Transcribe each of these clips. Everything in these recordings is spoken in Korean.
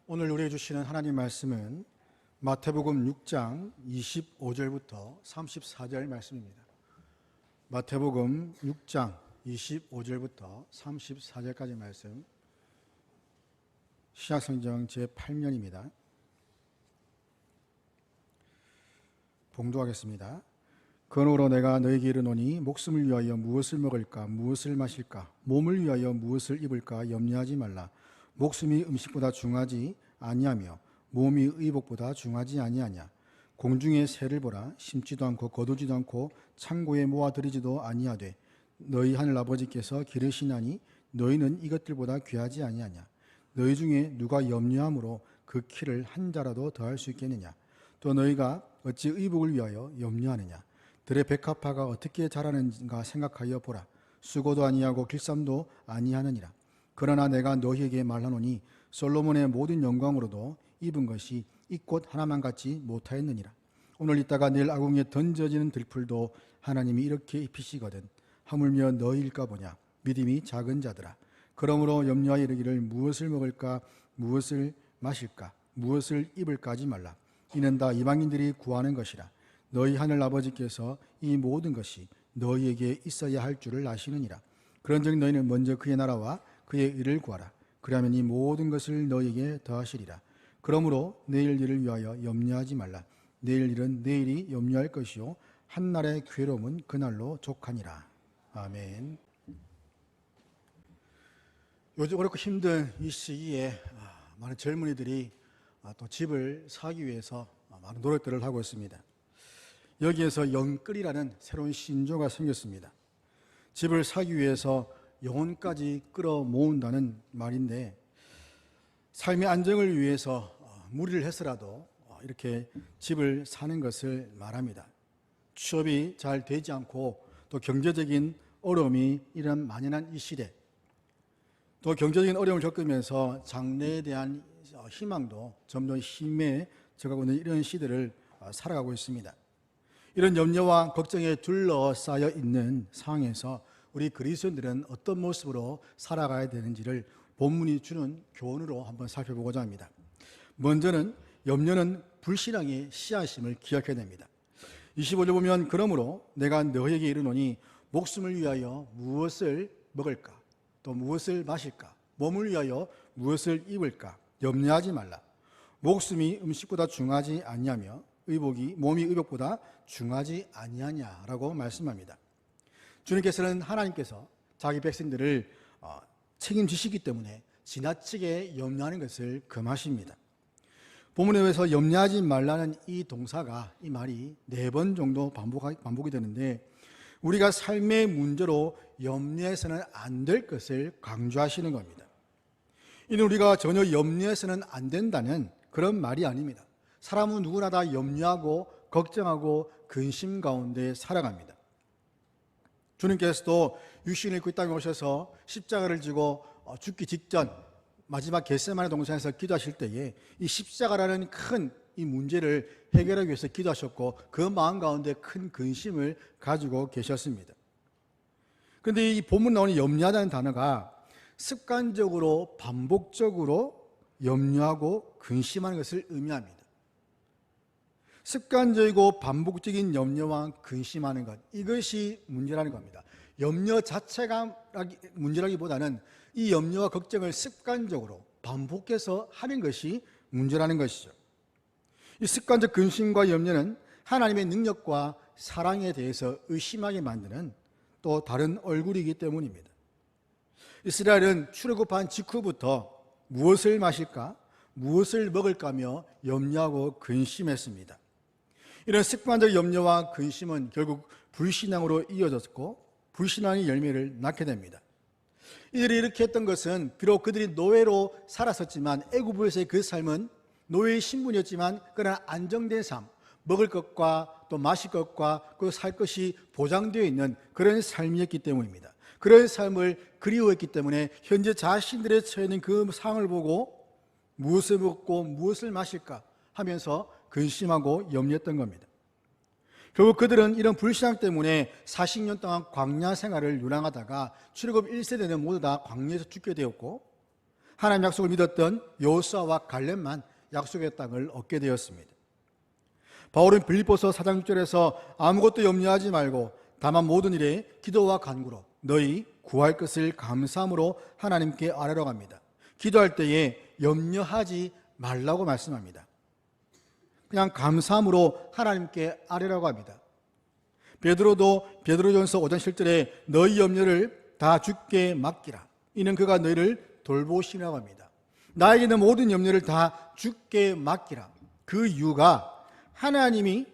오늘 우리에게 주시는 하나님 말씀은 마태복음 6장 25절부터 34절 말씀입니다. 마태복음 6장 25절부터 34절까지 말씀, 신약성경 제8면입니다. 봉독하겠습니다. 그러므로 내가 너에게 이르노니 목숨을 위하여 무엇을 먹을까 무엇을 마실까 몸을 위하여 무엇을 입을까 염려하지 말라. 목숨이 음식보다 중하지 아니하며 몸이 의복보다 중하지 아니하냐. 공중의 새를 보라. 심지도 않고 거두지도 않고 창고에 모아들이지도 아니하되 너희 하늘 아버지께서 기르시나니 너희는 이것들보다 귀하지 아니하냐. 너희 중에 누가 염려함으로 그 키를 한 자라도 더할 수 있겠느냐. 또 너희가 어찌 의복을 위하여 염려하느냐. 들의 백합화가 어떻게 자라는가 생각하여 보라. 수고도 아니하고 길쌈도 아니하느니라. 그러나 내가 너희에게 말하노니 솔로몬의 모든 영광으로도 입은 것이 이 꽃 하나만 같지 못하였느니라. 오늘 있다가 내일 아궁이에 던져지는 들풀도 하나님이 이렇게 입히시거든 하물며 너희일까 보냐. 믿음이 작은 자들아. 그러므로 염려하여 이르기를 무엇을 먹을까 무엇을 마실까 무엇을 입을까 하지 말라. 이는 다 이방인들이 구하는 것이라. 너희 하늘 아버지께서 이 모든 것이 너희에게 있어야 할 줄을 아시느니라. 그런즉 너희는 먼저 그의 나라와 그의 의를 구하라. 그러면 이 모든 것을 너희에게 더하시리라. 그러므로 내일 일을 위하여 염려하지 말라. 내일 일은 내일이 염려할 것이요 한날의 괴로움은 그날로 족하니라. 아멘. 요즘 어렵고 힘든 이 시기에 많은 젊은이들이 또 집을 사기 위해서 많은 노력들을 하고 있습니다. 여기에서 영끌이라는 새로운 신조가 생겼습니다. 집을 사기 위해서 영혼까지 끌어모은다는 말인데, 삶의 안정을 위해서 무리를 해서라도 이렇게 집을 사는 것을 말합니다. 취업이 잘 되지 않고 또 경제적인 어려움이 이런 만연한 이 시대, 또 경제적인 어려움을 겪으면서 장래에 대한 희망도 점점 희미해져가고 있는 이런 시대를 살아가고 있습니다. 이런 염려와 걱정에 둘러싸여 있는 상황에서 우리 그리스도인들은 어떤 모습으로 살아가야 되는지를 본문이 주는 교훈으로 한번 살펴보고자 합니다. 먼저는 염려는 불신앙의 씨앗임을 기억해야 됩니다. 25절 보면 그러므로 내가 너희에게 이르노니 목숨을 위하여 무엇을 먹을까 또 무엇을 마실까 몸을 위하여 무엇을 입을까 염려하지 말라. 목숨이 음식보다 중하지 아니하며 몸이 의복보다 중하지 아니하냐라고 말씀합니다. 주님께서는 하나님께서 자기 백성들을 책임지시기 때문에 지나치게 염려하는 것을 금하십니다. 본문에 의해서 염려하지 말라는 이 동사가, 이 말이 4번 정도 반복이 되는데, 우리가 삶의 문제로 염려해서는 안 될 것을 강조하시는 겁니다. 이는 우리가 전혀 염려해서는 안 된다는 그런 말이 아닙니다. 사람은 누구나 다 염려하고 걱정하고 근심 가운데 살아갑니다. 주님께서도 육신을 입고 이 땅에 오셔서 십자가를 지고 죽기 직전 마지막 겟세마네 동산에서 기도하실 때에 이 십자가라는 큰 이 문제를 해결하기 위해서 기도하셨고, 그 마음 가운데 큰 근심을 가지고 계셨습니다. 그런데 이 본문 나오는 염려하다는 단어가 습관적으로 반복적으로 염려하고 근심하는 것을 의미합니다. 습관적이고 반복적인 염려와 근심하는 것, 이것이 문제라는 겁니다. 염려 자체가 문제라기보다는 이 염려와 걱정을 습관적으로 반복해서 하는 것이 문제라는 것이죠. 이 습관적 근심과 염려는 하나님의 능력과 사랑에 대해서 의심하게 만드는 또 다른 얼굴이기 때문입니다. 이스라엘은 출애굽한 직후부터 무엇을 마실까, 무엇을 먹을까 하며 염려하고 근심했습니다. 이런 습관적 염려와 근심은 결국 불신앙으로 이어졌고, 불신앙의 열매를 낳게 됩니다. 이들이 이렇게 했던 것은 비록 그들이 노예로 살았었지만, 애굽에서의 그 삶은 노예의 신분이었지만 그러나 안정된 삶, 먹을 것과 또 마실 것과 그 살 것이 보장되어 있는 그런 삶이었기 때문입니다. 그런 삶을 그리워했기 때문에 현재 자신들의 처해 있는 그 상황을 보고 무엇을 먹고 무엇을 마실까 하면서 근심하고 염려했던 겁니다. 결국 그들은 이런 불신앙 때문에 40년 동안 광야 생활을 유랑하다가 출애굽 1세대는 모두 다 광야에서 죽게 되었고, 하나님 약속을 믿었던 여호수아와 갈렙만 약속의 땅을 얻게 되었습니다. 바울은 빌립보서 4장 6절에서 아무것도 염려하지 말고 다만 모든 일에 기도와 간구로 너희 구할 것을 감사함으로 하나님께 아뢰라고 합니다. 기도할 때에 염려하지 말라고 말씀합니다. 그냥 감사함으로 하나님께 아뢰라고 합니다. 베드로도 베드로전서 5장 7절에 너희 염려를 다 주께 맡기라. 이는 그가 너희를 돌보시라고 합니다. 나에게 있는 모든 염려를 다 주께 맡기라. 그 이유가 하나님이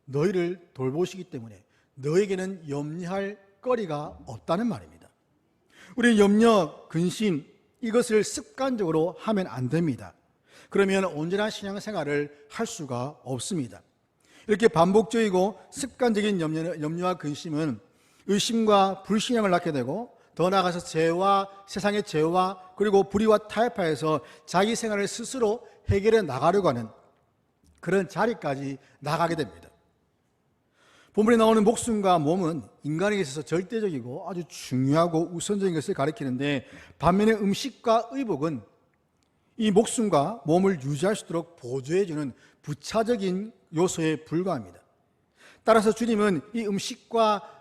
너희를 돌보시기 때문에 너에게는 염려할 거리가 없다는 말입니다. 우리는 염려, 근심 이것을 습관적으로 하면 안 됩니다. 그러면 온전한 신앙생활을 할 수가 없습니다. 이렇게 반복적이고 습관적인 염려와 근심은 의심과 불신앙을 낳게 되고 더 나아가서 죄와 세상의 죄와 그리고 불의와 타협하여서 자기 생활을 스스로 해결해 나가려고 하는 그런 자리까지 나가게 됩니다. 본문에 나오는 목숨과 몸은 인간에게 있어서 절대적이고 아주 중요하고 우선적인 것을 가리키는데 반면에 음식과 의복은 이 목숨과 몸을 유지할 수 있도록 보조해주는 부차적인 요소에 불과합니다. 따라서 주님은 이 음식과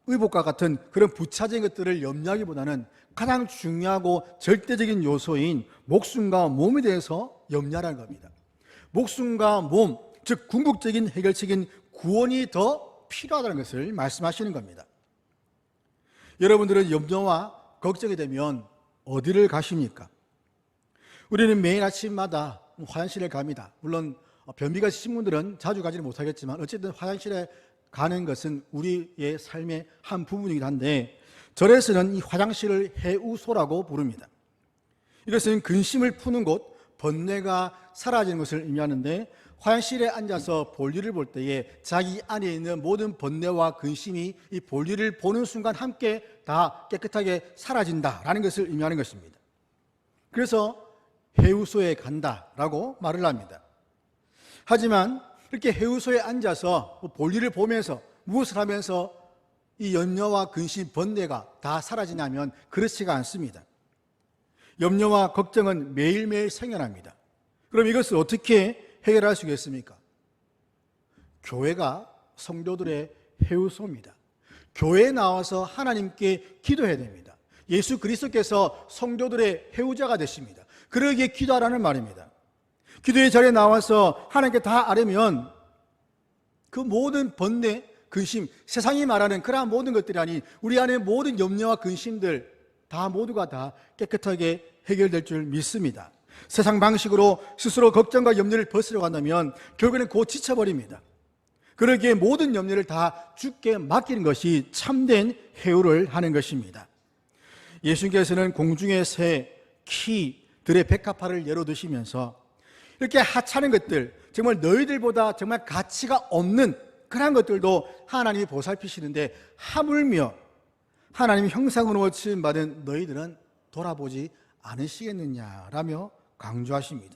의복과 같은 그런 부차적인 것들을 염려하기보다는 가장 중요하고 절대적인 요소인 목숨과 몸에 대해서 염려하라는 겁니다. 목숨과 몸, 즉 궁극적인 해결책인 구원이 더 필요하다는 것을 말씀하시는 겁니다. 여러분들은 염려와 걱정이 되면 어디를 가십니까? 우리는 매일 아침마다 화장실에 갑니다. 물론 변비가 있으신 분들은 자주 가지는 못하겠지만 어쨌든 화장실에 가는 것은 우리의 삶의 한 부분이긴 한데 절에서는 이 화장실을 해우소라고 부릅니다. 이것은 근심을 푸는 곳, 번뇌가 사라지는 것을 의미하는데 화장실에 앉아서 볼일을 볼 때에 자기 안에 있는 모든 번뇌와 근심이 이 볼일을 보는 순간 함께 다 깨끗하게 사라진다라는 것을 의미하는 것입니다. 그래서 해우소에 간다라고 말을 합니다. 하지만 이렇게 해우소에 앉아서 볼일을 보면서 무엇을 하면서 이 염려와 근심, 번뇌가 다 사라지냐면 그렇지가 않습니다. 염려와 걱정은 매일매일 생겨납니다. 그럼 이것을 어떻게 해결할 수 있겠습니까? 교회가 성도들의 해우소입니다. 교회에 나와서 하나님께 기도해야 됩니다. 예수 그리스도께서 성도들의 해우자가 되십니다. 그러기에 기도하라는 말입니다. 기도의 자리에 나와서 하나님께 다 아뢰면 그 모든 번뇌, 근심, 세상이 말하는 그러한 모든 것들이 아닌 우리 안에 모든 염려와 근심들 다 모두가 다 깨끗하게 해결될 줄 믿습니다. 세상 방식으로 스스로 걱정과 염려를 벗으려고 한다면 결국에는 곧 지쳐버립니다. 그러기에 모든 염려를 다 주께 맡기는 것이 참된 해우를 하는 것입니다. 예수님께서는 공중의 새, 키, 들의 백합화를 예로 드시면서 이렇게 하찮은 것들, 정말 너희들보다 정말 가치가 없는 그런 것들도 하나님이 보살피시는데 하물며 하나님 형상으로 지음받은 너희들은 돌아보지 않으시겠느냐라며 강조하십니다.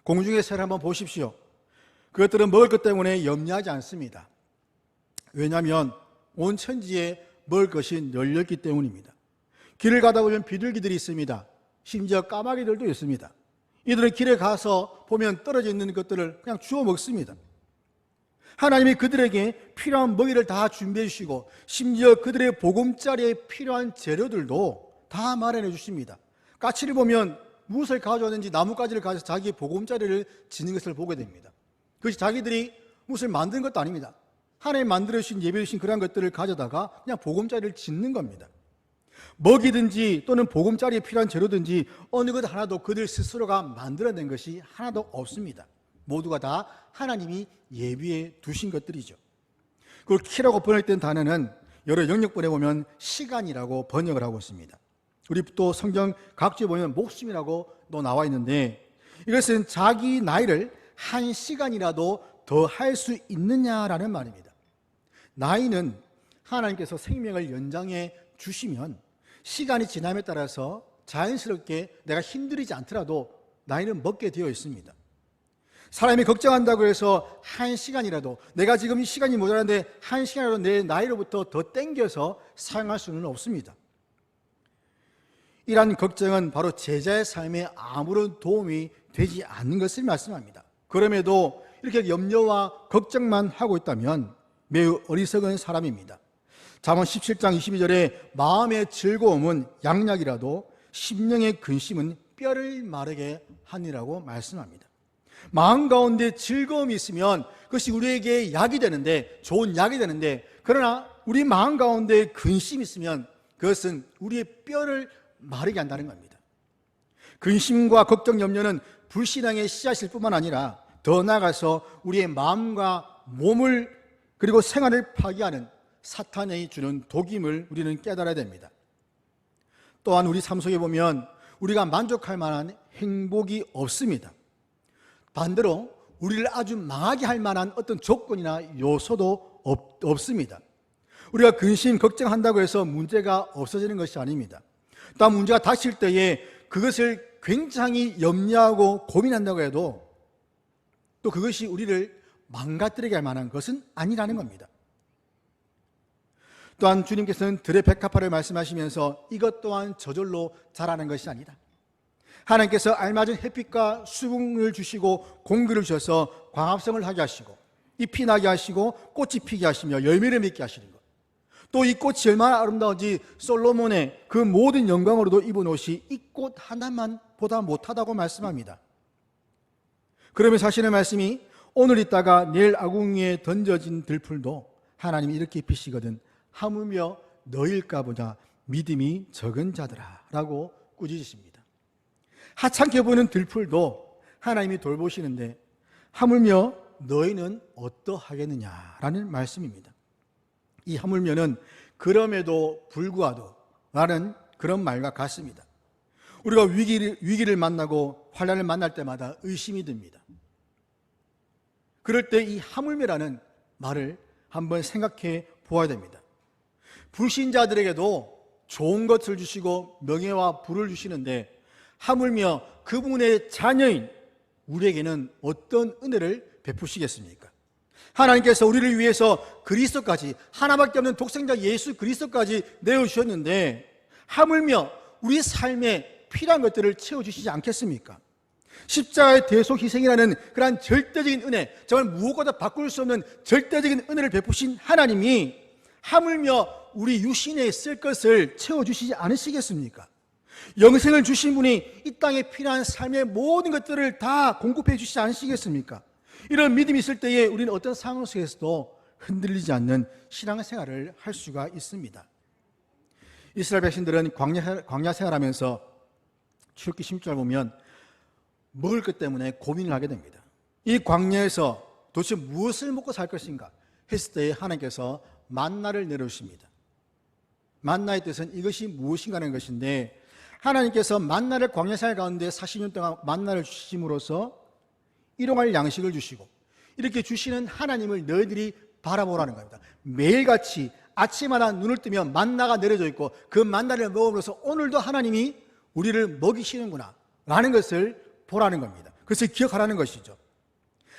공중의 새를 한번 보십시오. 그것들은 먹을 것 때문에 염려하지 않습니다. 왜냐하면 온 천지에 먹을 것이 열렸기 때문입니다. 길을 가다 보면 비둘기들이 있습니다. 심지어 까마귀들도 있습니다. 이들은 길에 가서 보면 떨어져 있는 것들을 그냥 주워 먹습니다. 하나님이 그들에게 필요한 먹이를 다 준비해 주시고 심지어 그들의 보금자리에 필요한 재료들도 다 마련해 주십니다. 까치를 보면 무엇을 가져왔는지 나뭇가지를 가져서 자기의 보금자리를 짓는 것을 보게 됩니다. 그것이 자기들이 무엇을 만든 것도 아닙니다. 하나님 만들어주신 예배해 주신 그런 것들을 가져다가 그냥 보금자리를 짓는 겁니다. 먹이든지 또는 보금자리에 필요한 재료든지 어느 것 하나도 그들 스스로가 만들어낸 것이 하나도 없습니다. 모두가 다 하나님이 예비해 두신 것들이죠. 그걸 키라고 번역된 단어는 여러 영역본에 보면 시간이라고 번역을 하고 있습니다. 우리 또 성경 각주에 보면 목숨이라고 또 나와 있는데 이것은 자기 나이를 한 시간이라도 더 할 수 있느냐라는 말입니다. 나이는 하나님께서 생명을 연장해 주시면 시간이 지남에 따라서 자연스럽게 내가 힘들이지 않더라도 나이는 먹게 되어 있습니다. 사람이 걱정한다고 해서 한 시간이라도 내가 지금 시간이 모자란데 한 시간이라도 내 나이로부터 더 땡겨서 사용할 수는 없습니다. 이러한 걱정은 바로 제자의 삶에 아무런 도움이 되지 않는 것을 말씀합니다. 그럼에도 이렇게 염려와 걱정만 하고 있다면 매우 어리석은 사람입니다. 잠언 17장 22절에 마음의 즐거움은 양약이라도 심령의 근심은 뼈를 마르게 하니라고 말씀합니다. 마음 가운데 즐거움이 있으면 그것이 우리에게 약이 되는데, 좋은 약이 되는데, 그러나 우리 마음 가운데 근심이 있으면 그것은 우리의 뼈를 마르게 한다는 겁니다. 근심과 걱정, 염려는 불신앙의 씨앗일 뿐만 아니라 더 나아가서 우리의 마음과 몸을 그리고 생활을 파괴하는 사탄이 주는 독임을 우리는 깨달아야 됩니다. 또한 우리 삶 속에 보면 우리가 만족할 만한 행복이 없습니다. 반대로 우리를 아주 망하게 할 만한 어떤 조건이나 요소도 없습니다. 우리가 근심, 걱정한다고 해서 문제가 없어지는 것이 아닙니다. 또한 문제가 닥칠 때에 그것을 굉장히 염려하고 고민한다고 해도 또 그것이 우리를 망가뜨리게 할 만한 것은 아니라는 겁니다. 또한 주님께서는 들의 백합화를 말씀하시면서 이것 또한 저절로 자라는 것이 아니다. 하나님께서 알맞은 햇빛과 수분을 주시고 공기를 주셔서 광합성을 하게 하시고 잎이 나게 하시고 꽃이 피게 하시며 열매를 맺게 하시는 것. 또 이 꽃이 얼마나 아름다운지 솔로몬의 그 모든 영광으로도 입은 옷이 이 꽃 하나만 보다 못하다고 말씀합니다. 그러면서 하시는 말씀이 오늘 있다가 내일 아궁 위에 던져진 들풀도 하나님이 이렇게 입히시거든 하물며 너일까 보다 믿음이 적은 자들아 라고 꾸짖으십니다. 하찮게 보이는 들풀도 하나님이 돌보시는데 하물며 너희는 어떠하겠느냐라는 말씀입니다. 이 하물며는 그럼에도 불구하도 라는 그런 말과 같습니다. 우리가 위기를 만나고 환난을 만날 때마다 의심이 듭니다. 그럴 때 이 하물며라는 말을 한번 생각해 보아야 됩니다. 불신자들에게도 좋은 것을 주시고 명예와 부를 주시는데 하물며 그분의 자녀인 우리에게는 어떤 은혜를 베푸시겠습니까? 하나님께서 우리를 위해서 그리스도까지, 하나밖에 없는 독생자 예수 그리스도까지 내어주셨는데 하물며 우리 삶에 필요한 것들을 채워주시지 않겠습니까? 십자가의 대속 희생이라는 그러한 절대적인 은혜, 정말 무엇보다 바꿀 수 없는 절대적인 은혜를 베푸신 하나님이 하물며 우리 육신에 쓸 것을 채워주시지 않으시겠습니까? 영생을 주신 분이 이 땅에 필요한 삶의 모든 것들을 다 공급해 주시지 않으시겠습니까? 이런 믿음이 있을 때에 우리는 어떤 상황 속에서도 흔들리지 않는 신앙생활을 할 수가 있습니다. 이스라엘 백성들은 광야 생활하면서 출애굽기 16절 보면 먹을 것 때문에 고민을 하게 됩니다. 이 광야에서 도대체 무엇을 먹고 살 것인가 했을 때 하나님께서 만나를 내려주십니다. 만나의 뜻은 이것이 무엇인가 하는 것인데 하나님께서 만나를 광야 생활 가운데 40년 동안 만나를 주심으로써 일용할 양식을 주시고 이렇게 주시는 하나님을 너희들이 바라보라는 겁니다. 매일같이 아침마다 눈을 뜨면 만나가 내려져 있고 그 만나를 먹음으로써 오늘도 하나님이 우리를 먹이시는구나 라는 것을 보라는 겁니다. 그것을 기억하라는 것이죠.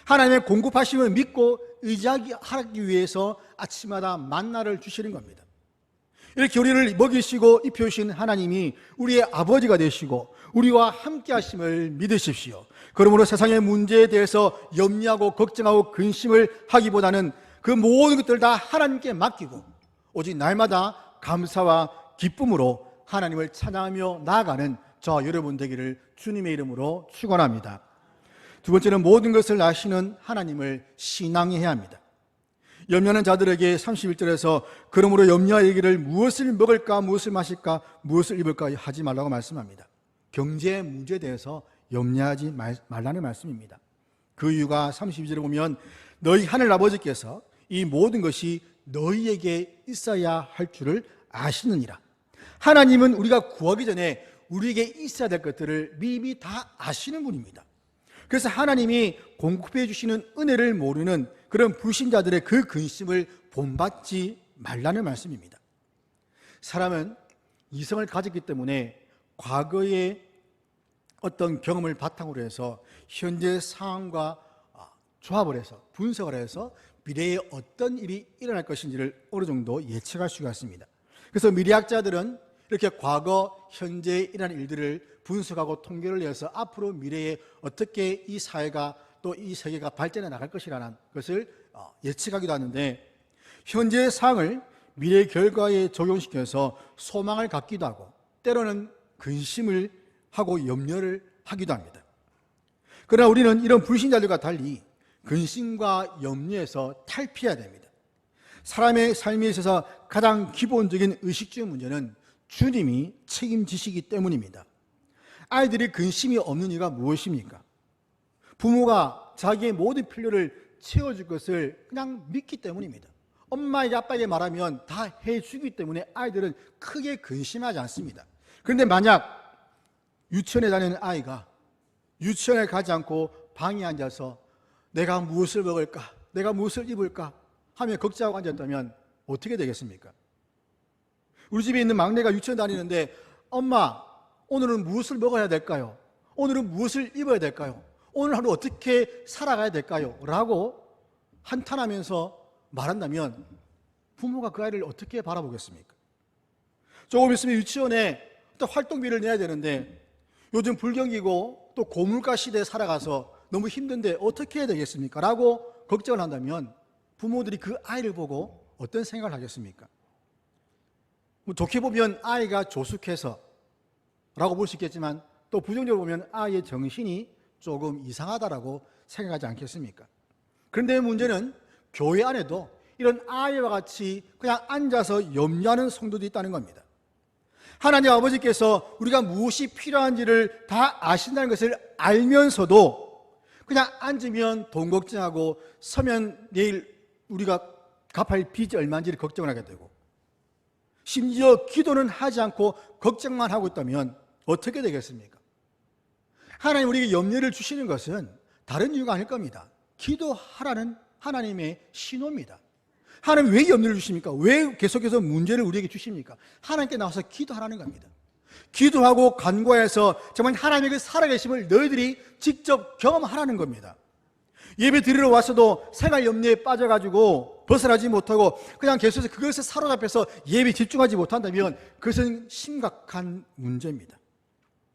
하나님의 공급하심을 믿고 의지하기 위해서 아침마다 만나를 주시는 겁니다. 이렇게 우리를 먹이시고 입혀주신 하나님이 우리의 아버지가 되시고 우리와 함께 하심을 믿으십시오. 그러므로 세상의 문제에 대해서 염려하고 걱정하고 근심을 하기보다는 그 모든 것들을 다 하나님께 맡기고 오직 날마다 감사와 기쁨으로 하나님을 찬양하며 나아가는 저와 여러분 되기를 주님의 이름으로 축원합니다. 두 번째는 모든 것을 아시는 하나님을 신앙해야 합니다. 염려하는 자들에게 31절에서 그러므로 염려하기를 무엇을 먹을까 무엇을 마실까 무엇을 입을까 하지 말라고 말씀합니다. 경제 문제에 대해서 염려하지 말라는 말씀입니다. 그 이유가 32절에 보면 너희 하늘 아버지께서 이 모든 것이 너희에게 있어야 할 줄을 아시느니라. 하나님은 우리가 구하기 전에 우리에게 있어야 될 것들을 미리 다 아시는 분입니다. 그래서 하나님이 공급해 주시는 은혜를 모르는 그런 불신자들의 그 근심을 본받지 말라는 말씀입니다. 사람은 이성을 가졌기 때문에 과거의 어떤 경험을 바탕으로 해서 현재 상황과 조합을 해서 분석을 해서 미래에 어떤 일이 일어날 것인지를 어느 정도 예측할 수가 있습니다. 그래서 미래학자들은 이렇게 과거, 현재에 일어난 일들을 분석하고 통계를 내서 앞으로 미래에 어떻게 이 사회가 또 이 세계가 발전해 나갈 것이라는 것을 예측하기도 하는데, 현재의 상황을 미래 결과에 적용시켜서 소망을 갖기도 하고 때로는 근심을 하고 염려를 하기도 합니다. 그러나 우리는 이런 불신자들과 달리 근심과 염려에서 탈피해야 됩니다. 사람의 삶에 있어서 가장 기본적인 의식주의 문제는 주님이 책임지시기 때문입니다. 아이들이 근심이 없는 이유가 무엇입니까? 부모가 자기의 모든 필요를 채워줄 것을 그냥 믿기 때문입니다. 엄마에게 아빠에게 말하면 다 해주기 때문에 아이들은 크게 근심하지 않습니다. 그런데 만약 유치원에 다니는 아이가 유치원에 가지 않고 방에 앉아서 내가 무엇을 먹을까, 내가 무엇을 입을까 하며 걱정하고 앉았다면 어떻게 되겠습니까? 우리 집에 있는 막내가 유치원 다니는데 엄마, 오늘은 무엇을 먹어야 될까요? 오늘은 무엇을 입어야 될까요? 오늘 하루 어떻게 살아가야 될까요? 라고 한탄하면서 말한다면 부모가 그 아이를 어떻게 바라보겠습니까? 조금 있으면 유치원에 또 활동비를 내야 되는데 요즘 불경기고 또 고물가 시대에 살아가서 너무 힘든데 어떻게 해야 되겠습니까? 라고 걱정을 한다면 부모들이 그 아이를 보고 어떤 생각을 하겠습니까? 좋게 보면 아이가 조숙해서 라고 볼 수 있겠지만 또 부정적으로 보면 아이의 정신이 조금 이상하다라고 생각하지 않겠습니까? 그런데 문제는 교회 안에도 이런 아이와 같이 그냥 앉아서 염려하는 성도도 있다는 겁니다. 하나님 아버지께서 우리가 무엇이 필요한지를 다 아신다는 것을 알면서도 그냥 앉으면 돈 걱정하고 서면 내일 우리가 갚을 빚이 얼마인지를 걱정을 하게 되고 심지어 기도는 하지 않고 걱정만 하고 있다면 어떻게 되겠습니까? 하나님 우리에게 염려를 주시는 것은 다른 이유가 아닐 겁니다. 기도하라는 하나님의 신호입니다. 하나님 왜 염려를 주십니까? 왜 계속해서 문제를 우리에게 주십니까? 하나님께 나와서 기도하라는 겁니다. 기도하고 간구해서 정말 하나님의 그 살아계심을 너희들이 직접 경험하라는 겁니다. 예배 드리러 와서도 생활 염려에 빠져가지고 벗어나지 못하고 그냥 계속해서 그것에 사로잡혀서 예배에 집중하지 못한다면 그것은 심각한 문제입니다.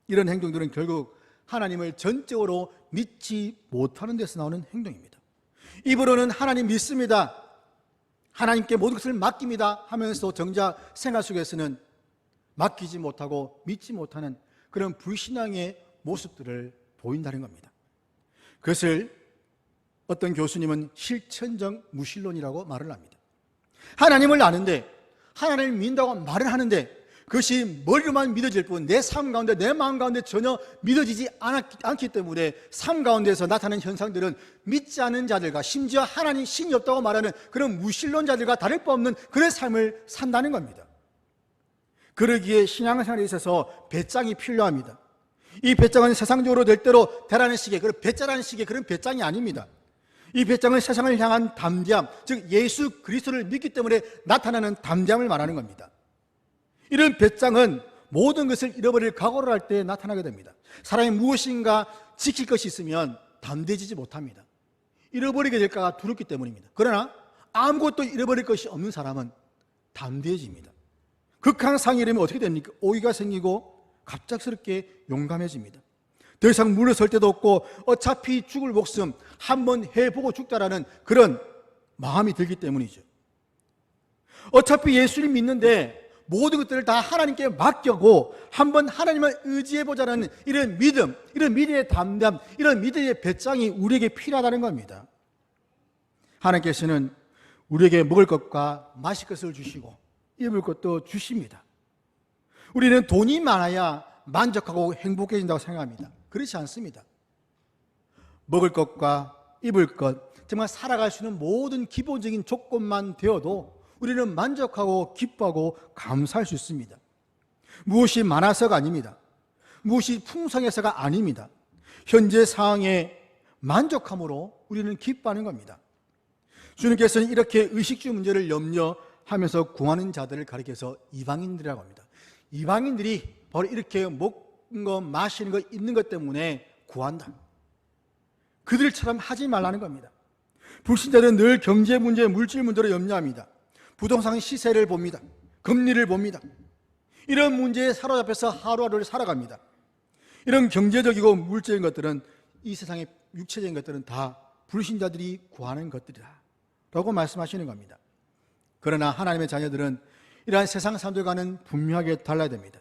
이런 행동들은 결국 하나님을 전적으로 믿지 못하는 데서 나오는 행동입니다. 입으로는 하나님 믿습니다, 하나님께 모든 것을 맡깁니다 하면서 정작 생활 속에서는 맡기지 못하고 믿지 못하는 그런 불신앙의 모습들을 보인다는 겁니다. 그것을 어떤 교수님은 실천적 무신론이라고 말을 합니다. 하나님을 아는데 하나님을 믿는다고 말을 하는데 그것이 머리로만 믿어질 뿐 내 삶 가운데 내 마음 가운데 전혀 믿어지지 않기 때문에 삶 가운데서 나타나는 현상들은 믿지 않는 자들과 심지어 하나님 신이 없다고 말하는 그런 무신론자들과 다를 바 없는 그런 삶을 산다는 겁니다. 그러기에 신앙생활에 있어서 배짱이 필요합니다. 이 배짱은 세상적으로 될 대로 되라는 식의 그런 배짱라는 식의 그런 배짱이 아닙니다. 이 배짱은 세상을 향한 담대함, 즉 예수 그리스도를 믿기 때문에 나타나는 담대함을 말하는 겁니다. 이런 배짱은 모든 것을 잃어버릴 각오를 할 때 나타나게 됩니다. 사람이 무엇인가 지킬 것이 있으면 담대해지지 못합니다. 잃어버리게 될까가 두렵기 때문입니다. 그러나 아무것도 잃어버릴 것이 없는 사람은 담대해집니다. 극한 상황이 이르면 어떻게 됩니까? 오해가 생기고 갑작스럽게 용감해집니다. 더 이상 물러설 데도 없고 어차피 죽을 목숨 한번 해보고 죽다라는 그런 마음이 들기 때문이죠. 어차피 예수님 믿는데 모든 것들을 다 하나님께 맡겨고 한번 하나님을 의지해보자는 이런 믿음, 이런 믿음의 담담, 이런 믿음의 배짱이 우리에게 필요하다는 겁니다. 하나님께서는 우리에게 먹을 것과 마실 것을 주시고 입을 것도 주십니다. 우리는 돈이 많아야 만족하고 행복해진다고 생각합니다. 그렇지 않습니다. 먹을 것과 입을 것, 정말 살아갈 수 있는 모든 기본적인 조건만 되어도 우리는 만족하고 기뻐하고 감사할 수 있습니다. 무엇이 많아서가 아닙니다. 무엇이 풍성해서가 아닙니다. 현재 상황에 만족함으로 우리는 기뻐하는 겁니다. 주님께서는 이렇게 의식주 문제를 염려하면서 구하는 자들을 가리켜서 이방인들이라고 합니다. 이방인들이 바로 이렇게 먹는 것, 마시는 것, 입는 것 때문에 구한다. 그들처럼 하지 말라는 겁니다. 불신자들은 늘 경제 문제, 물질 문제로 염려합니다. 부동산 시세를 봅니다. 금리를 봅니다. 이런 문제에 사로잡혀서 하루하루를 살아갑니다. 이런 경제적이고 물질적인 것들은, 이 세상의 육체적인 것들은 다 불신자들이 구하는 것들이다 라고 말씀하시는 겁니다. 그러나 하나님의 자녀들은 이러한 세상 사람들과는 분명하게 달라야 됩니다.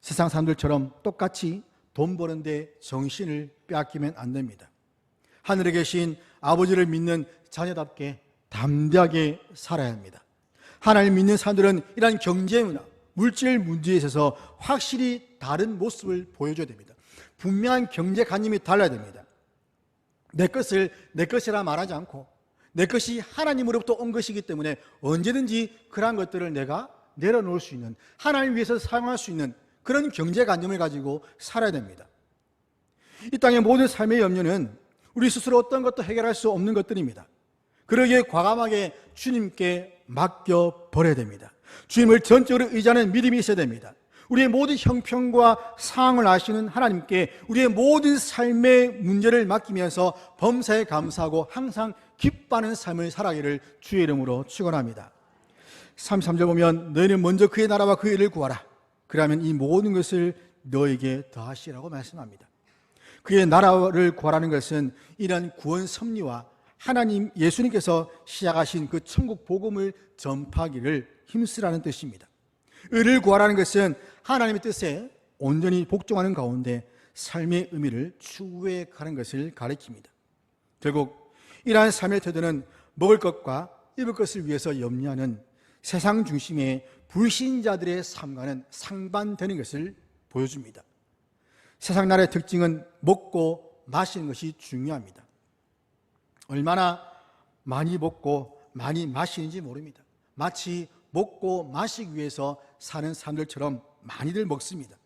세상 사람들처럼 똑같이 돈 버는데 정신을 빼앗기면 안 됩니다. 하늘에 계신 아버지를 믿는 자녀답게 담대하게 살아야 합니다. 하나님 믿는 사람들은 이러한 경제 문화, 물질 문제에 있어서 확실히 다른 모습을 보여줘야 됩니다. 분명한 경제관념이 달라야 됩니다. 내 것을 내 것이라 말하지 않고 내 것이 하나님으로부터 온 것이기 때문에 언제든지 그러한 것들을 내가 내려놓을 수 있는, 하나님 위해서 사용할 수 있는 그런 경제관념을 가지고 살아야 됩니다. 이 땅의 모든 삶의 염려는 우리 스스로 어떤 것도 해결할 수 없는 것들입니다. 그러기에 과감하게 주님께 맡겨버려야 됩니다. 주님을 전적으로 의지하는 믿음이 있어야 됩니다. 우리의 모든 형편과 상황을 아시는 하나님께 우리의 모든 삶의 문제를 맡기면서 범사에 감사하고 항상 기뻐하는 삶을 살아가기를 주의 이름으로 축원합니다. 33절 보면 너희는 먼저 그의 나라와 그의 일을 구하라. 그러면 이 모든 것을 너에게 더하시라고 말씀합니다. 그의 나라를 구하라는 것은 이런 구원 섭리와 하나님 예수님께서 시작하신 그 천국 복음을 전파하기를 힘쓰라는 뜻입니다. 의를 구하라는 것은 하나님의 뜻에 온전히 복종하는 가운데 삶의 의미를 추구해 가는 것을 가리킵니다. 결국 이러한 삶의 태도는 먹을 것과 입을 것을 위해서 염려하는 세상 중심의 불신자들의 삶과는 상반되는 것을 보여줍니다. 세상 나라의 특징은 먹고 마시는 것이 중요합니다. 얼마나 많이 먹고 많이 마시는지 모릅니다. 마치 먹고 마시기 위해서 사는 사람들처럼 많이들 먹습니다.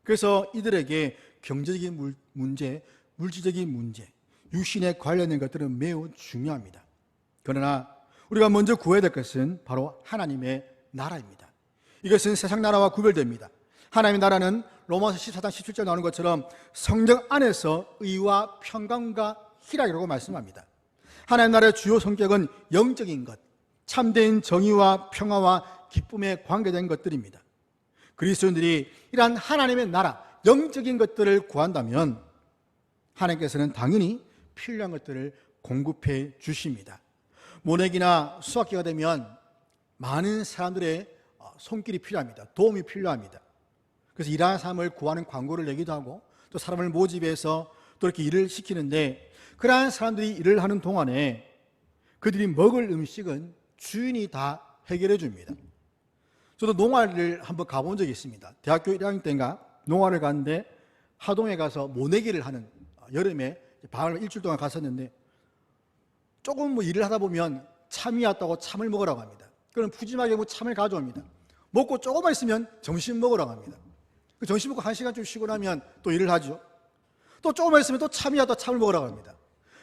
그래서 이들에게 경제적인 문제, 물질적인 문제, 육신에 관련된 것들은 매우 중요합니다. 그러나 우리가 먼저 구해야 될 것은 바로 하나님의 나라입니다. 이것은 세상 나라와 구별됩니다. 하나님의 나라는 로마서 14장 17절 나오는 것처럼 성령 안에서 의와 평강과 희락이라고 말씀합니다. 하나님 나라의 주요 성격은 영적인 것, 참된 정의와 평화와 기쁨에 관계된 것들입니다. 그리스도인들이 이러한 하나님의 나라, 영적인 것들을 구한다면 하나님께서는 당연히 필요한 것들을 공급해 주십니다. 모내기나 수학기가 되면 많은 사람들의 손길이 필요합니다. 도움이 필요합니다. 그래서 일하는 사람을 구하는 광고를 내기도 하고 또 사람을 모집해서 또 이렇게 일을 시키는데, 그러한 사람들이 일을 하는 동안에 그들이 먹을 음식은 주인이 다 해결해 줍니다. 저도 농화를 한번 가본 적이 있습니다. 대학교 1학년 때인가 농화를 갔는데 하동에 가서 모내기를 하는, 여름에 방을 일주일 동안 갔었는데 조금 일을 하다 보면 참이 왔다고 참을 먹으라고 합니다. 그럼 푸짐하게 참을 가져옵니다. 먹고 조금만 있으면 점심 먹으라고 합니다. 점심 먹고 1시간쯤 쉬고 나면 또 일을 하죠. 또 조금만 있으면 또 참이 왔다고 참을 먹으라고 합니다.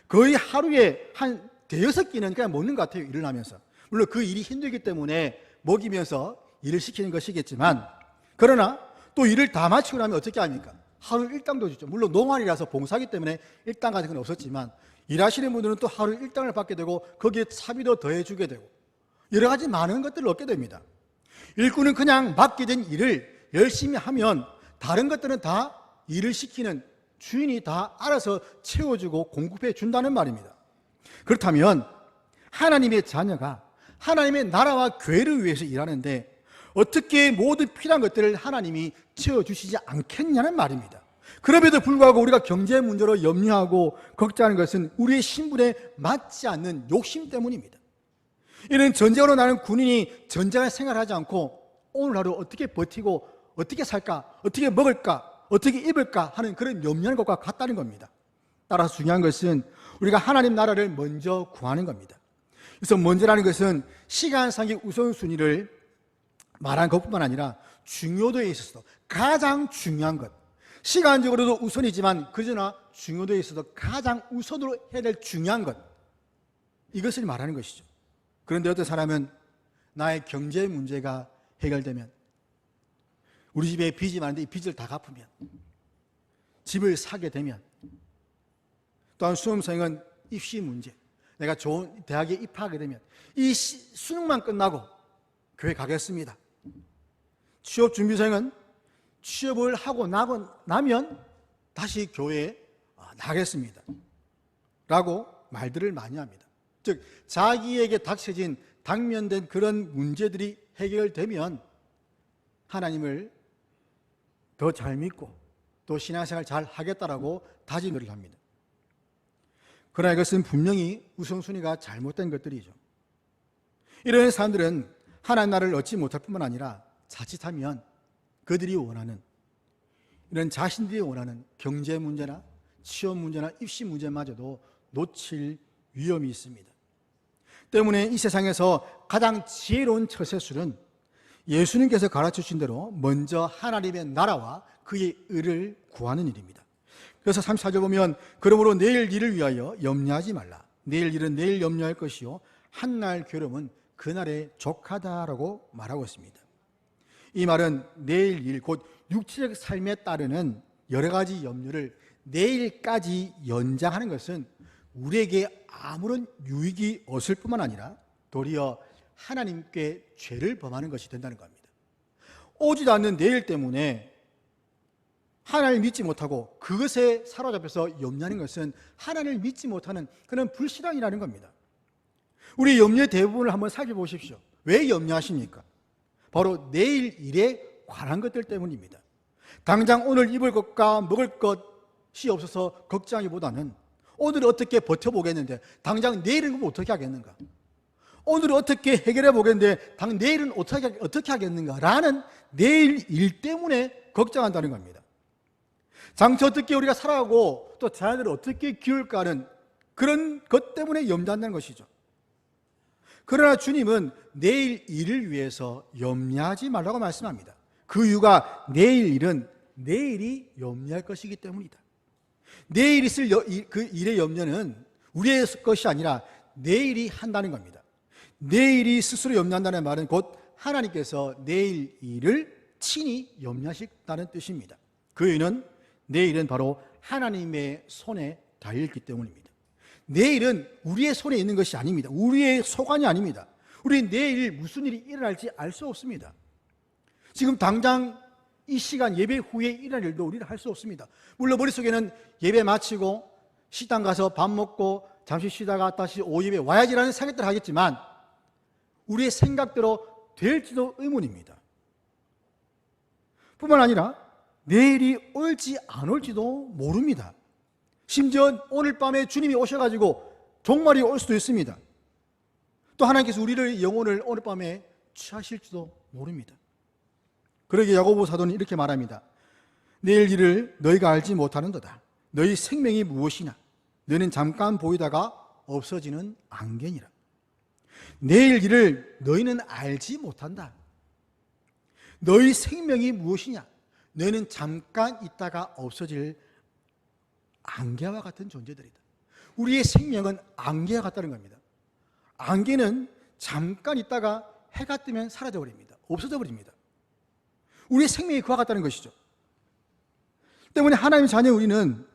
거의 하루에 한 대여섯 끼는 그냥 먹는 것 같아요, 일을 하면서. 물론 그 일이 힘들기 때문에 먹이면서 일을 시키는 것이겠지만, 그러나 또 일을 다 마치고 나면 어떻게 합니까? 하루 일당도 주죠. 물론 농활이라서 봉사하기 때문에 일당 같은 건 없었지만 일하시는 분들은 또 하루 일당을 받게 되고 거기에 차비도 더해주게 되고 여러 가지 많은 것들을 얻게 됩니다. 일꾼은 그냥 맡겨진 일을 열심히 하면 다른 것들은 다 일을 시키는 주인이 다 알아서 채워주고 공급해 준다는 말입니다. 그렇다면 하나님의 자녀가 하나님의 나라와 교회를 위해서 일하는데 어떻게 모든 필요한 것들을 하나님이 채워주시지 않겠냐는 말입니다. 그럼에도 불구하고 우리가 경제 문제로 염려하고 걱정하는 것은 우리의 신분에 맞지 않는 욕심 때문입니다. 이런 전쟁으로 나는 군인이 전쟁을 생각하지 않고 오늘 하루 어떻게 버티고 어떻게 살까, 어떻게 먹을까, 어떻게 입을까 하는 그런 염려하는 것과 같다는 겁니다. 따라서 중요한 것은 우리가 하나님 나라를 먼저 구하는 겁니다. 그래서 먼저라는 것은 시간상의 우선순위를 말한 것뿐만 아니라 중요도에 있어서 가장 중요한 것, 시간적으로도 우선이지만 그러나 중요도에 있어서 가장 우선으로 해야 될 중요한 것, 이것을 말하는 것이죠. 그런데 어떤 사람은 나의 경제 문제가 해결되면, 우리 집에 빚이 많은데 이 빚을 다 갚으면, 집을 사게 되면, 또한 수험생은 입시 문제, 내가 좋은 대학에 입학하게 되면 이 수능만 끝나고 교회 가겠습니다. 취업 준비생은 취업을 하고 나면 다시 교회에 나가겠습니다 라고 말들을 많이 합니다. 즉 자기에게 닥쳐진 당면된 그런 문제들이 해결되면 하나님을 더 잘 믿고 또 신앙생활 잘 하겠다라고 다짐을 합니다. 그러나 이것은 분명히 우선순위가 잘못된 것들이죠. 이런 사람들은 하나님 나라를 얻지 못할 뿐만 아니라 자칫하면 그들이 원하는 이런 자신들이 원하는 경제 문제나 취업 문제나 입시 문제마저도 놓칠 위험이 있습니다. 때문에 이 세상에서 가장 지혜로운 처세술은 예수님께서 가르쳐주신 대로 먼저 하나님의 나라와 그의 의를 구하는 일입니다. 그래서 34절 보면 그러므로 내일 일을 위하여 염려하지 말라. 내일 일은 내일 염려할 것이요 한날 괴로움은 그날에 족하다라고 말하고 있습니다. 이 말은 내일 일, 곧 육체적 삶에 따르는 여러 가지 염려를 내일까지 연장하는 것은 우리에게 아무런 유익이 없을 뿐만 아니라 도리어 하나님께 죄를 범하는 것이 된다는 겁니다. 오지도 않는 내일 때문에 하나님을 믿지 못하고 그것에 사로잡혀서 염려하는 것은 하나님을 믿지 못하는 그런 불신앙이라는 겁니다. 우리 염려의 대부분을 한번 살펴보십시오. 왜 염려하십니까? 바로 내일 일에 관한 것들 때문입니다. 당장 오늘 입을 것과 먹을 것이 없어서 걱정하기보다는 오늘 어떻게 버텨보겠는데 당장 내일은 어떻게 하겠는가? 오늘은 어떻게 해결해 보겠는데 내일은 어떻게 하겠는가? 라는 내일 일 때문에 걱정한다는 겁니다. 장차 어떻게 우리가 살아가고 또 자녀들을 어떻게 키울까 하는 그런 것 때문에 염려한다는 것이죠. 그러나 주님은 내일 일을 위해서 염려하지 말라고 말씀합니다. 그 이유가 내일 일은 내일이 염려할 것이기 때문이다. 내일 있을 그 일의 염려는 우리의 것이 아니라 내일이 한다는 겁니다. 내일이 스스로 염려한다는 말은 곧 하나님께서 내일 일을 친히 염려하신다는 뜻입니다. 그 이유는 내일은 바로 하나님의 손에 달려있기 때문입니다. 내일은 우리의 손에 있는 것이 아닙니다. 우리의 소관이 아닙니다. 우리는 내일 무슨 일이 일어날지 알 수 없습니다. 지금 당장 이 시간 예배 후에 일어날 일도 우리는 할 수 없습니다. 물론 머릿속에는 예배 마치고 식당 가서 밥 먹고 잠시 쉬다가 다시 오예배 와야지라는 생각들을 하겠지만 우리의 생각대로 될지도 의문입니다. 뿐만 아니라 내일이 올지 안 올지도 모릅니다. 심지어 오늘 밤에 주님이 오셔가지고 종말이 올 수도 있습니다. 또 하나님께서 우리의 영혼을 오늘 밤에 취하실지도 모릅니다. 그러기에 야고보 사도는 이렇게 말합니다. 내일 일을 너희가 알지 못하는도다. 너희 생명이 무엇이냐? 너희는 잠깐 보이다가 없어지는 안개니라. 내일 일을 너희는 알지 못한다. 너희 생명이 무엇이냐? 너희는 잠깐 있다가 없어질 안개와 같은 존재들이다. 우리의 생명은 안개와 같다는 겁니다. 안개는 잠깐 있다가 해가 뜨면 사라져 버립니다. 없어져 버립니다. 우리의 생명이 그와 같다는 것이죠. 때문에 하나님 자녀 우리는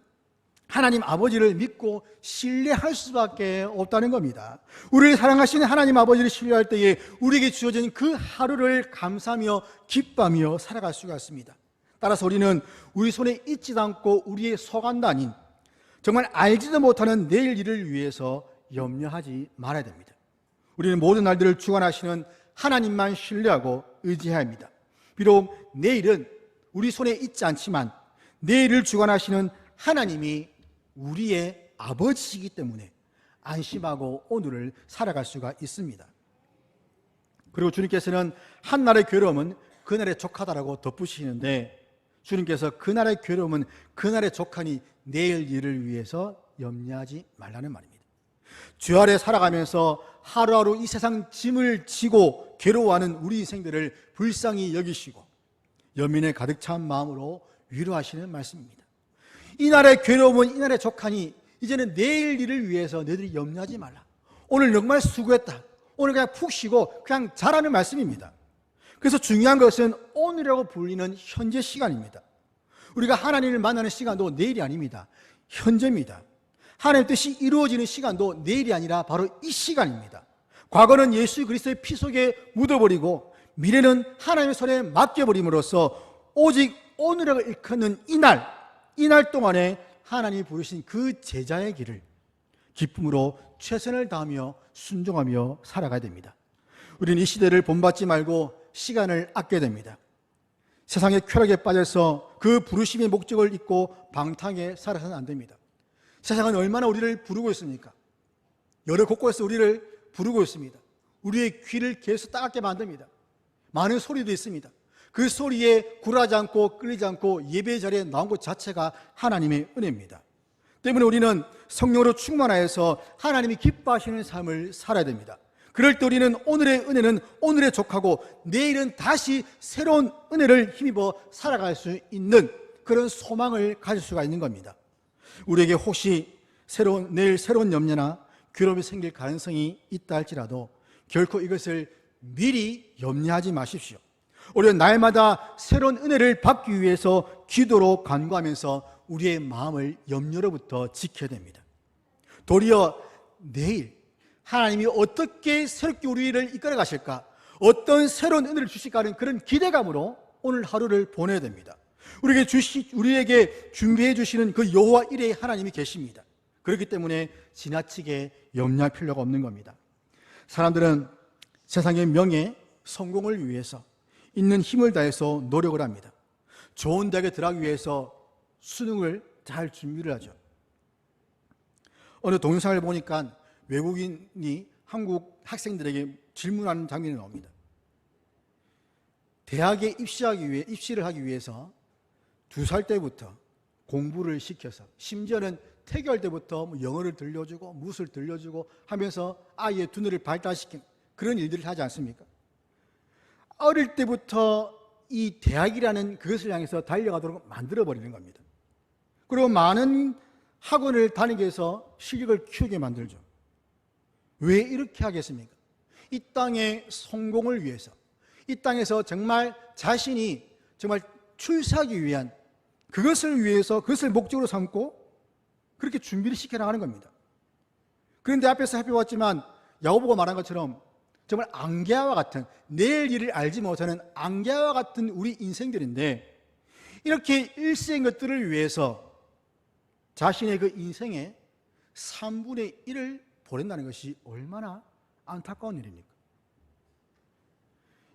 하나님 아버지를 믿고 신뢰할 수밖에 없다는 겁니다. 우리를 사랑하시는 하나님 아버지를 신뢰할 때에 우리에게 주어진 그 하루를 감사하며 기뻐하며 살아갈 수가 있습니다. 따라서 우리는 우리 손에 있지도 않고 우리의 소관도 아닌 정말 알지도 못하는 내일 일을 위해서 염려하지 말아야 됩니다. 우리는 모든 날들을 주관하시는 하나님만 신뢰하고 의지해야 합니다. 비록 내일은 우리 손에 있지 않지만 내일을 주관하시는 하나님이 우리의 아버지이기 때문에 안심하고 오늘을 살아갈 수가 있습니다. 그리고 주님께서는 한날의 괴로움은 그날의 족하다라고 덧붙이시는데 주님께서 그날의 괴로움은 그날의 족하니 내일 일을 위해서 염려하지 말라는 말입니다. 주 아래 살아가면서 하루하루 이 세상 짐을 지고 괴로워하는 우리 인생들을 불쌍히 여기시고 연민에 가득 찬 마음으로 위로하시는 말씀입니다. 이날의 괴로움은 이날의 족하니 이제는 내일 일을 위해서 너희들이 염려하지 말라. 오늘 정말 수고했다. 오늘 그냥 푹 쉬고 그냥 자라는 말씀입니다. 그래서 중요한 것은 오늘이라고 불리는 현재 시간입니다. 우리가 하나님을 만나는 시간도 내일이 아닙니다. 현재입니다. 하나님의 뜻이 이루어지는 시간도 내일이 아니라 바로 이 시간입니다. 과거는 예수 그리스도의 피 속에 묻어버리고 미래는 하나님의 손에 맡겨버림으로써 오직 오늘을 일컫는 이날 동안에 하나님이 부르신 그 제자의 길을 기쁨으로 최선을 다하며 순종하며 살아가야 됩니다. 우리는 이 시대를 본받지 말고 시간을 아껴야 됩니다. 세상의 쾌락에 빠져서 그 부르심의 목적을 잊고 방탕하게 살아서는 안 됩니다. 세상은 얼마나 우리를 부르고 있습니까? 여러 곳곳에서 우리를 부르고 있습니다. 우리의 귀를 계속 따갑게 만듭니다. 많은 소리도 있습니다. 그 소리에 굴하지 않고 끌리지 않고 예배 자리에 나온 것 자체가 하나님의 은혜입니다. 때문에 우리는 성령으로 충만하여서 하나님이 기뻐하시는 삶을 살아야 됩니다. 그럴 때 우리는 오늘의 은혜는 오늘에 족하고 내일은 다시 새로운 은혜를 힘입어 살아갈 수 있는 그런 소망을 가질 수가 있는 겁니다. 우리에게 혹시 내일 새로운 염려나 괴로움이 생길 가능성이 있다 할지라도 결코 이것을 미리 염려하지 마십시오. 오히려 날마다 새로운 은혜를 받기 위해서 기도로 간구하면서 우리의 마음을 염려로부터 지켜야 됩니다. 도리어 내일 하나님이 어떻게 새롭게 우리를 이끌어 가실까, 어떤 새로운 은혜를 주실까 하는 그런 기대감으로 오늘 하루를 보내야 됩니다. 우리에게 준비해 주시는 그 여호와 이레의 하나님이 계십니다. 그렇기 때문에 지나치게 염려할 필요가 없는 겁니다. 사람들은 세상의 명예, 성공을 위해서 있는 힘을 다해서 노력을 합니다. 좋은 대학에 들어가기 위해서 수능을 잘 준비를 하죠. 어느 동영상을 보니까 외국인이 한국 학생들에게 질문하는 장면이 나옵니다. 대학에 입시를 하기 위해서 2살 때부터 공부를 시켜서, 심지어는 태교할 때부터 영어를 들려주고 무술 들려주고 하면서 아이의 두뇌를 발달시킨 그런 일들을 하지 않습니까? 어릴 때부터 이 대학이라는 그것을 향해서 달려가도록 만들어버리는 겁니다. 그리고 많은 학원을 다니게 해서 실력을 키우게 만들죠. 왜 이렇게 하겠습니까? 이 땅의 성공을 위해서, 이 땅에서 정말 자신이 정말 출세하기 위한 그것을 위해서, 그것을 목적으로 삼고 그렇게 준비를 시켜나가는 겁니다. 그런데 앞에서 살펴봤지만 야고보가 말한 것처럼 정말 앙개와 같은, 내일 일을 알지 못하는 앙개와 같은 우리 인생들인데, 이렇게 일시적인 것들을 위해서 자신의 그 인생의 3분의 1을 보낸다는 것이 얼마나 안타까운 일입니까?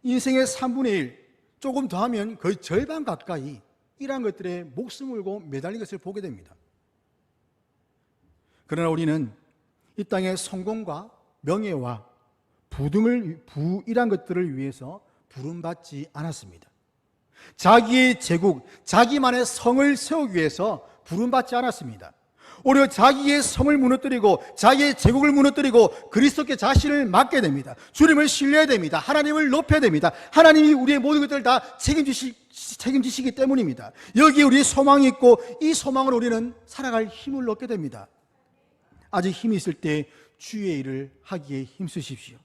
인생의 3분의 1, 조금 더 하면 거의 절반 가까이 이러한 것들에 목숨을 걸고 매달린 것을 보게 됩니다. 그러나 우리는 이 땅의 성공과 명예와 부이란 것들을 위해서 부름받지 않았습니다. 자기의 제국, 자기만의 성을 세우기 위해서 부름받지 않았습니다. 오히려 자기의 성을 무너뜨리고 자기의 제국을 무너뜨리고 그리스도께 자신을 맡게 됩니다. 주님을 신뢰해야 됩니다. 하나님을 높여야 됩니다. 하나님이 우리의 모든 것들을 다 책임지시기 때문입니다. 여기에 우리의 소망이 있고 이 소망을 우리는 살아갈 힘을 얻게 됩니다. 아직 힘이 있을 때 주의 일을 하기에 힘쓰십시오.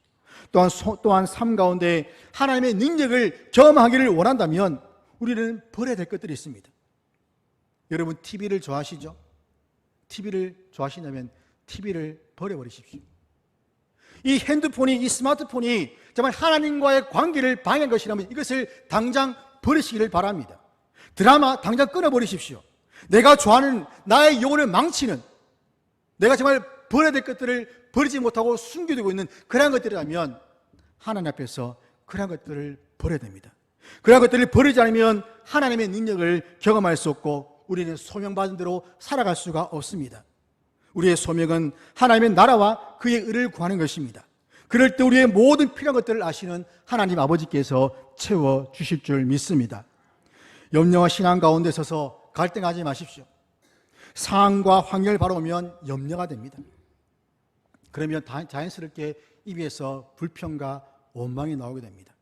또한 삶 가운데 하나님의 능력을 경험하기를 원한다면 우리는 버려야 될 것들이 있습니다. 여러분, TV를 좋아하시죠? TV를 좋아하시냐면 TV를 버려버리십시오. 이 핸드폰이, 이 스마트폰이 정말 하나님과의 관계를 방해한 것이라면 이것을 당장 버리시기를 바랍니다. 드라마 당장 끊어버리십시오. 내가 좋아하는 나의 영혼을 망치는, 내가 정말 버려야 될 것들을 버리지 못하고 숨겨두고 있는 그러한 것들이라면 하나님 앞에서 그러한 것들을 버려야 됩니다. 그러한 것들을 버리지 않으면 하나님의 능력을 경험할 수 없고 우리는 소명받은 대로 살아갈 수가 없습니다. 우리의 소명은 하나님의 나라와 그의 의를 구하는 것입니다. 그럴 때 우리의 모든 필요한 것들을 아시는 하나님 아버지께서 채워주실 줄 믿습니다. 염려와 신앙 가운데 서서 갈등하지 마십시오. 상황과 환경을 바라보면 염려가 됩니다. 그러면 자연스럽게 입에서 불평과 원망이 나오게 됩니다.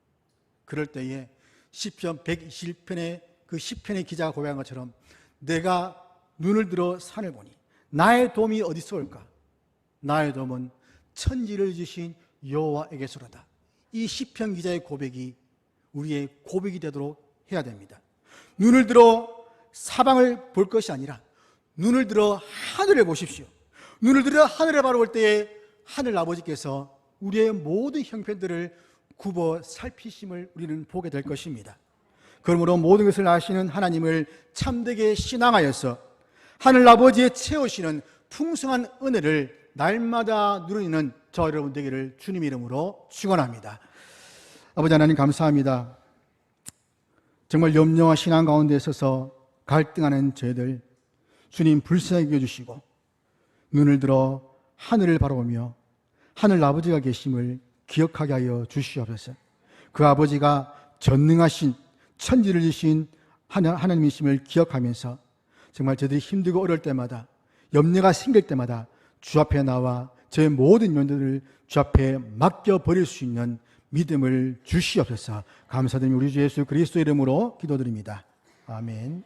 그럴 때에 시편 121편의 그 시편의 기자가 고백한 것처럼 내가 눈을 들어 산을 보니 나의 도움이 어디서 올까? 나의 도움은 천지를 지으신 여호와에게서로다. 이 시편 기자의 고백이 우리의 고백이 되도록 해야 됩니다. 눈을 들어 사방을 볼 것이 아니라 눈을 들어 하늘을 보십시오. 눈을 들어 하늘을 바라볼 때에 하늘 아버지께서 우리의 모든 형편들을 굽어 살피심을 우리는 보게 될 것입니다. 그러므로 모든 것을 아시는 하나님을 참되게 신앙하여서 하늘 아버지의 채우시는 풍성한 은혜를 날마다 누리는 저 여러분 되기를 주님 이름으로 축원합니다. 아버지 하나님 감사합니다. 정말 염려와 신앙 가운데 있어서 갈등하는 저희들 주님 불쌍히 여겨주시고 눈을 들어 하늘을 바라보며 하늘 아버지가 계심을 기억하게 하여 주시옵소서. 그 아버지가 전능하신 천지를 지신 하나님이심을 기억하면서 정말 저희들이 힘들고 어려울 때마다 염려가 생길 때마다 주 앞에 나와 저의 모든 염려들을 주 앞에 맡겨버릴 수 있는 믿음을 주시옵소서. 감사드리며 우리 주 예수 그리스도 이름으로 기도드립니다. 아멘.